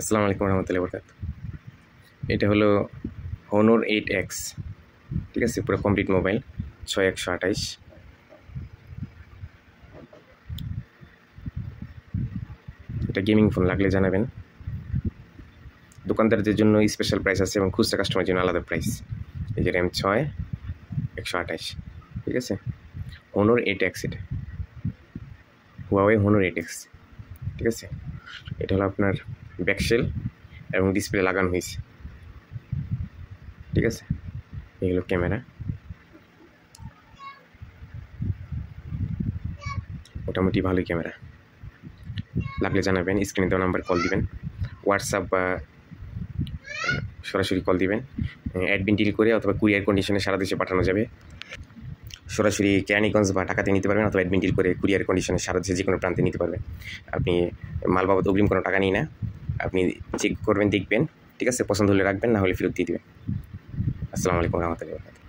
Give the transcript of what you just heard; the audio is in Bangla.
আসসালামু আলাইকুম রহমতুল্লাহি ওয়া বারাকাতুহু। এটা হলো Honor 8X, ঠিক আছে, পুরো কমপ্লিট মোবাইল 6128। এটা গেমিং ফোন, লাগলে জানাবেন। দোকানদারদের জন্য স্পেশাল প্রাইস আছে এবং খুচরা কাস্টমারের জন্য আলাদা প্রাইস। এই যে RAM 6 128, ঠিক আছে। Honor 8X, এটা Huawei Honor 8X, ঠিক আছে। এটা হলো আপনার ব্যাকশেল এবং ডিসপ্লে লাগানো হয়েছে, ঠিক আছে। এই হলো ক্যামেরা, মোটামুটি ভালোই ক্যামেরা। লাগলে জানাবেন, স্ক্রিনে দেওয়া নাম্বার কল দিবেন, হোয়াটসঅ্যাপ বা সরাসরি কল দিবেন। অ্যাডমিন ডিল করে অথবা কুরিয়ার কন্ডিশনে সারা দেশে পাঠানো যাবে। সরাসরি কেরানীগঞ্জ বা ঢাকাতে নিতে পারবেন, অথবা অ্যাডমিন ডিল করে কুরিয়ার কন্ডিশনে সারা দেশে যে কোনো প্রান্তে নিতে পারবেন। আপনি মাল বাবদ অগ্রিম কোনো টাকা নিই না, আপনি চেক করবেন, দেখবেন, ঠিক আছে। পছন্দ হলে রাখবেন, না হলে ফেরত দিয়ে দেবেন। আসসালামু আলাইকুম রহমতুল্লাহি ওয়া বারাকাতুহু।